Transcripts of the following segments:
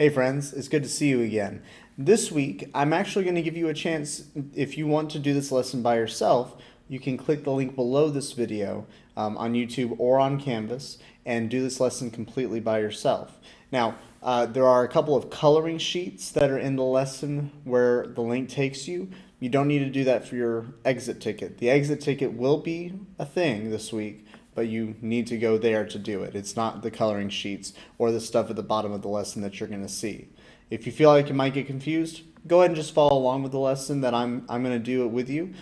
Hey friends, it's good to see you again. This week, I'm actually going to give you a chance, if you want to do this lesson by yourself, you can click the link below this video on YouTube or on Canvas and do this lesson completely by yourself. Now, there are a couple of coloring sheets that are in the lesson where the link takes you. You don't need to do that for your exit ticket. The exit ticket will be a thing this week, but you need to go there to do it. It's not the coloring sheets or the stuff at the bottom of the lesson that you're going to see. If you feel like you might get confused, go ahead and just follow along with the lesson that I'm going to do it with you.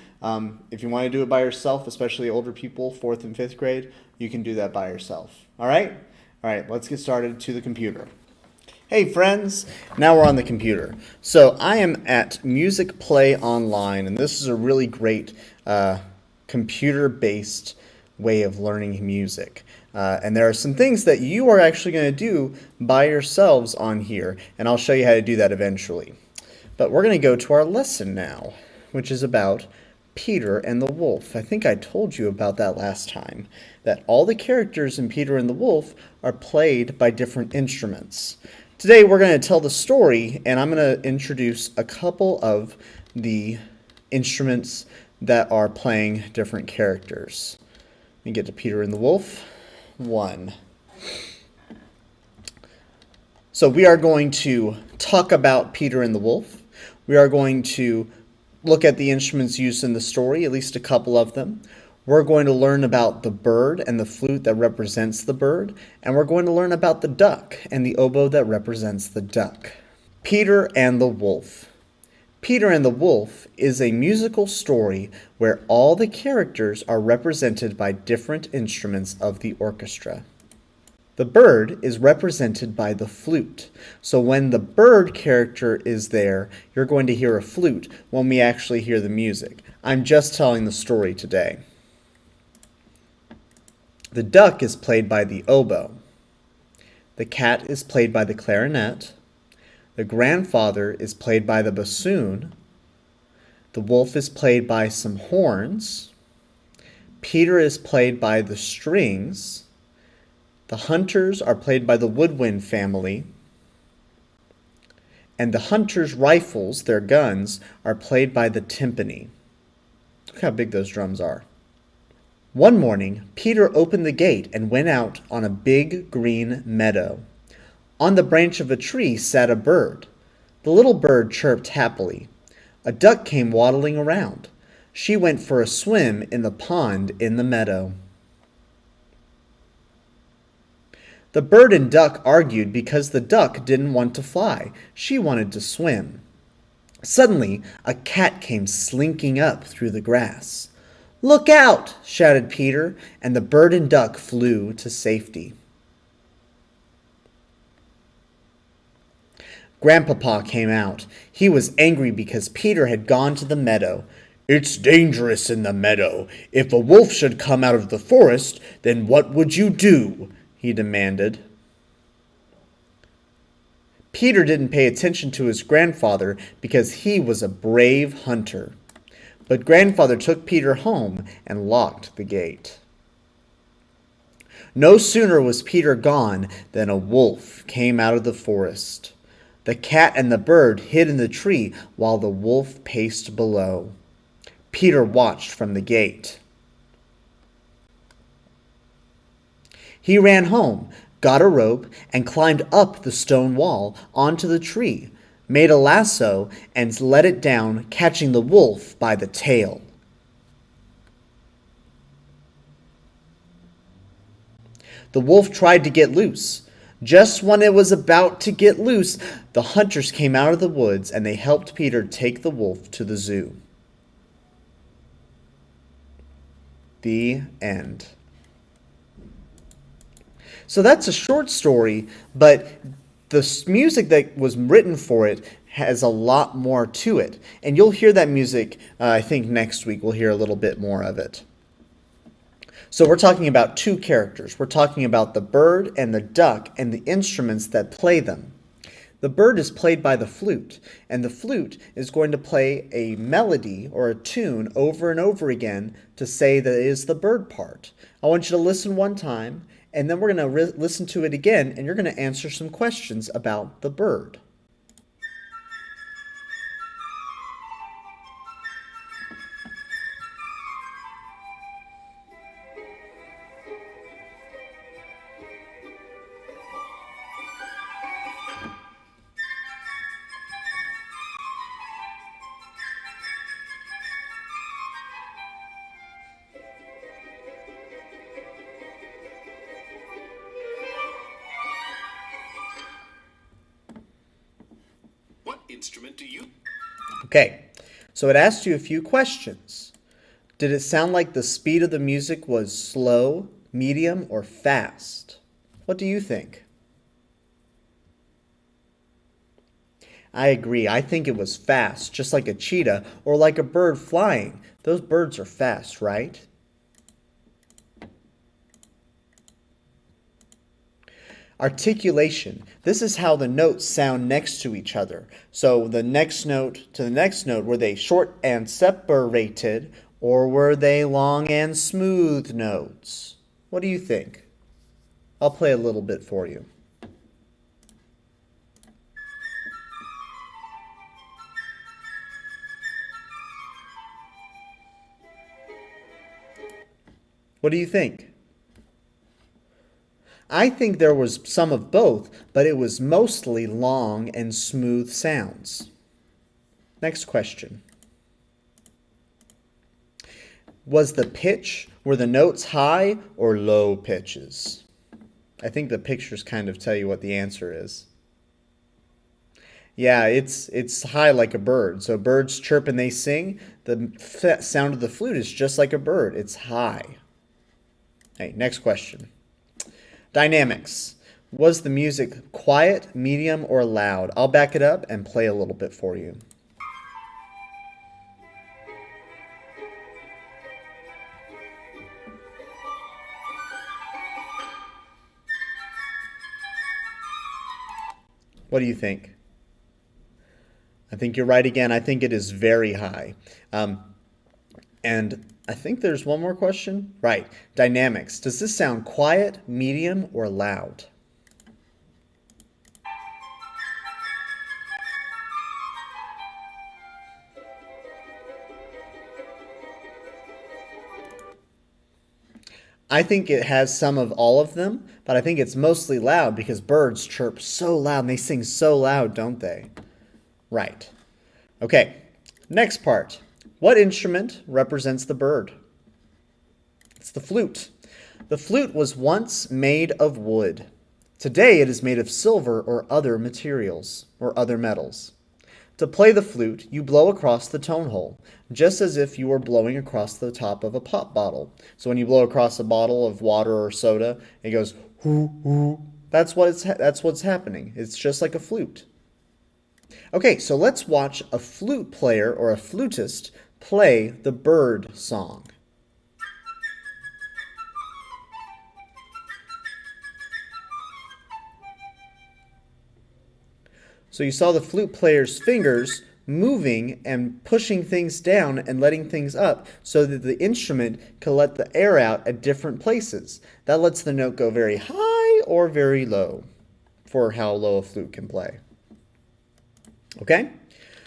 If you want to do it by yourself, especially older people, 4th and 5th grade, you can do that by yourself. All right? All right, let's get started to the computer. Hey friends, now we're on the computer. So I am at Music Play Online, and this is a really great computer-based way of learning music. And there are some things that you are actually going to do by yourselves on here, and I'll show you how to do that eventually. But we're going to go to our lesson now, which is about Peter and the Wolf. I think I told you about that last time, that all the characters in Peter and the Wolf are played by different instruments. Today we're going to tell the story, and I'm going to introduce a couple of the instruments that are playing different characters. Let me get to Peter and the Wolf 1. So we are going to talk about Peter and the Wolf. We are going to look at the instruments used in the story, at least a couple of them. We're going to learn about the bird and the flute that represents the bird, and we're going to learn about the duck and the oboe that represents the duck. Peter and the Wolf. Peter and the Wolf is a musical story where all the characters are represented by different instruments of the orchestra. The bird is represented by the flute. So when the bird character is there, you're going to hear a flute when we actually hear the music. I'm just telling the story today. The duck is played by the oboe. The cat is played by the clarinet. The grandfather is played by the bassoon. The wolf is played by some horns. Peter is played by the strings. The hunters are played by the woodwind family. And the hunters' rifles, their guns, are played by the timpani. Look how big those drums are. One morning, Peter opened the gate and went out on a big green meadow. On the branch of a tree sat a bird. The little bird chirped happily. A duck came waddling around. She went for a swim in the pond in the meadow. The bird and duck argued because the duck didn't want to fly. She wanted to swim. Suddenly, a cat came slinking up through the grass. "Look out!" shouted Peter, and the bird and duck flew to safety. Grandpapa came out. He was angry because Peter had gone to the meadow. "It's dangerous in the meadow. If a wolf should come out of the forest, then what would you do?" he demanded. Peter didn't pay attention to his grandfather because he was a brave hunter. But grandfather took Peter home and locked the gate. No sooner was Peter gone than a wolf came out of the forest. The cat and the bird hid in the tree while the wolf paced below. Peter watched from the gate. He ran home, got a rope, and climbed up the stone wall onto the tree, made a lasso, and let it down, catching the wolf by the tail. The wolf tried to get loose. Just when it was about to get loose, the hunters came out of the woods and they helped Peter take the wolf to the zoo. The end. So that's a short story, but the music that was written for it has a lot more to it. And you'll hear that music, I think next week we'll hear a little bit more of it. So we're talking about two characters. We're talking about the bird and the duck and the instruments that play them. The bird is played by the flute, and the flute is going to play a melody or a tune over and over again to say that it is the bird part. I want you to listen one time, and then we're going to listen to it again, and you're going to answer some questions about the bird. What instrument do you? Okay, so it asked you a few questions. Did it sound like the speed of the music was slow, medium, or fast? What do you think? I agree. I think it was fast, just like a cheetah or like a bird flying. Those birds are fast, right? Articulation. This is how the notes sound next to each other. So the next note to the next note, were they short and separated, or were they long and smooth notes? What do you think? I'll play a little bit for you. What do you think? I think there was some of both, but it was mostly long and smooth sounds. Next question. Was the pitch, were the notes high or low pitches? I think the pictures kind of tell you what the answer is. Yeah, it's high like a bird. So birds chirp and they sing. The sound of the flute is just like a bird. It's high. Okay, next question. Dynamics. Was the music quiet, medium, or loud? I'll back it up and play a little bit for you. What do you think? I think you're right again. I think it is very high. And I think there's one more question. Right. Dynamics. Does this sound quiet, medium, or loud? I think it has some of all of them, but I think it's mostly loud because birds chirp so loud and they sing so loud, don't they? Right. Okay, next part. What instrument represents the bird? It's the flute. The flute was once made of wood. Today it is made of silver or other materials or other metals. To play the flute, you blow across the tone hole, just as if you were blowing across the top of a pop bottle. So when you blow across a bottle of water or soda, it goes hoo hoo. That's what's happening. It's just like a flute. Okay, so let's watch a flute player or a flutist play the bird song. So you saw the flute player's fingers moving and pushing things down and letting things up so that the instrument can let the air out at different places. That lets the note go very high or very low for how low a flute can play. Okay?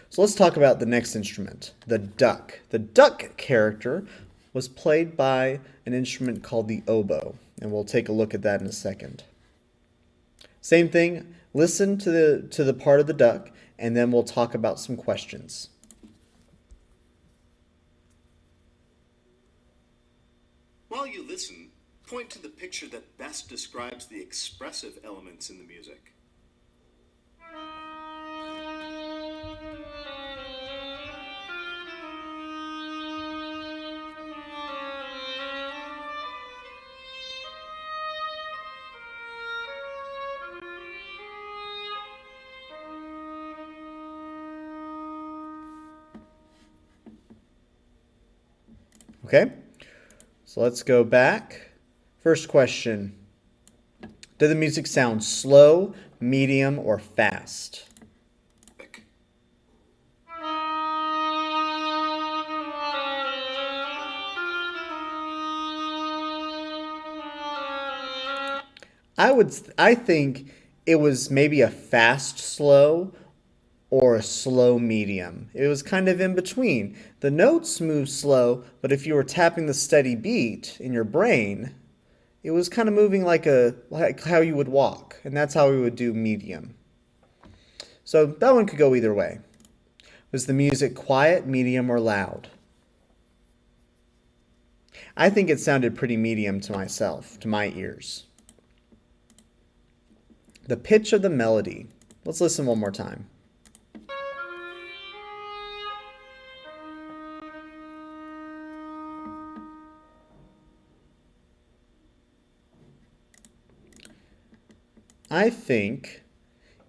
So let's talk about the next instrument, the duck. The duck character was played by an instrument called the oboe, and we'll take a look at that in a second. Same thing, listen to the part of the duck, and then we'll talk about some questions. While you listen, point to the picture that best describes the expressive elements in the music. Okay, so let's go back. First question. Did the music sound slow, medium, or fast? I think it was maybe a fast slow or a slow medium. It was kind of in between. The notes moved slow, but if you were tapping the steady beat in your brain, it was kind of moving like how you would walk, and that's how we would do medium. So that one could go either way. Was the music quiet, medium, or loud? I think it sounded pretty medium to myself, to my ears. The pitch of the melody. Let's listen one more time. I think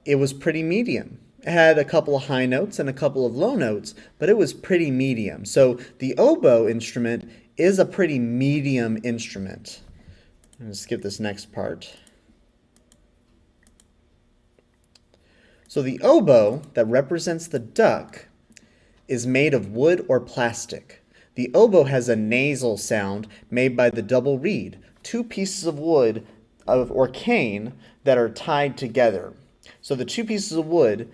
it was pretty medium. It had a couple of high notes and a couple of low notes, but it was pretty medium. So the oboe instrument is a pretty medium instrument. I'm going to skip this next part. So the oboe that represents the duck is made of wood or plastic. The oboe has a nasal sound made by the double reed, two pieces of wood or cane that are tied together. So the two pieces of wood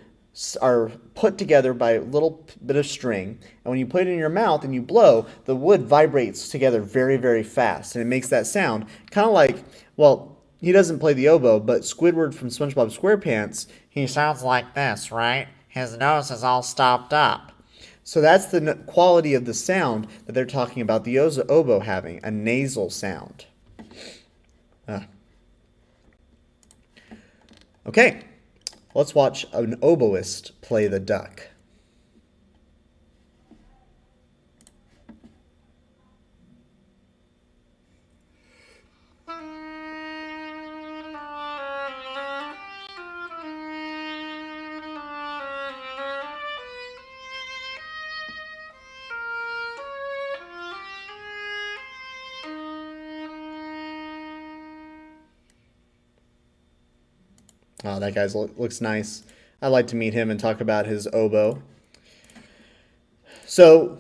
are put together by a little bit of string, and when you put it in your mouth and you blow, the wood vibrates together very, very fast, and it makes that sound kind of like, well, he doesn't play the oboe, but Squidward from SpongeBob SquarePants, he sounds like this, right? His nose is all stopped up. So that's the quality of the sound that they're talking about the oboe having, a nasal sound. Okay, let's watch an oboist play the duck. Oh, that guy looks nice. I'd like to meet him and talk about his oboe. So,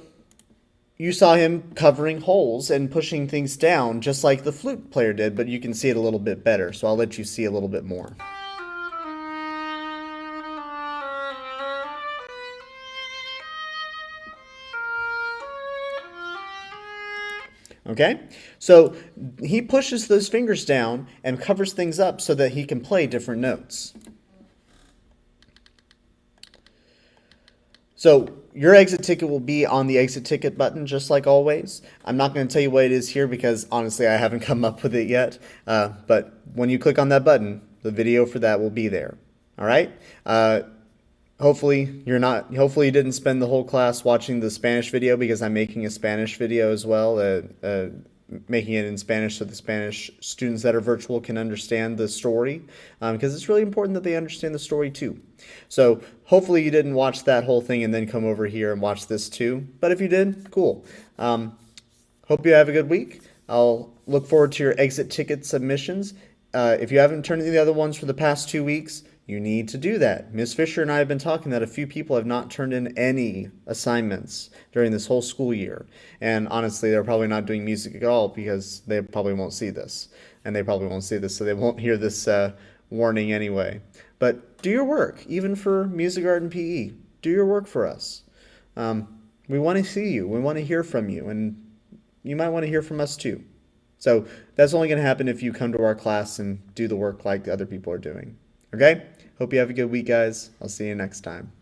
you saw him covering holes and pushing things down just like the flute player did, but you can see it a little bit better, so I'll let you see a little bit more. Okay, so he pushes those fingers down and covers things up so that he can play different notes. So your exit ticket will be on the exit ticket button, just like always. I'm not going to tell you what it is here because honestly I haven't come up with it yet. But when you click on that button, the video for that will be there. All right. Hopefully you didn't spend the whole class watching the Spanish video because I'm making a Spanish video as well, making it in Spanish so the Spanish students that are virtual can understand the story, because it's really important that they understand the story too. So hopefully you didn't watch that whole thing and then come over here and watch this too. But if you did, cool. Hope you have a good week. I'll look forward to your exit ticket submissions. If you haven't turned in the other ones for the past 2 weeks, you need to do that. Ms. Fisher and I have been talking that a few people have not turned in any assignments during this whole school year. And honestly, they're probably not doing music at all because they probably won't see this. And they probably won't see this, so they won't hear this warning anyway. But do your work, even for music, art, and PE. Do your work for us. We want to see you. We want to hear from you. And you might want to hear from us too. So that's only going to happen if you come to our class and do the work like the other people are doing. Okay? Hope you have a good week, guys. I'll see you next time.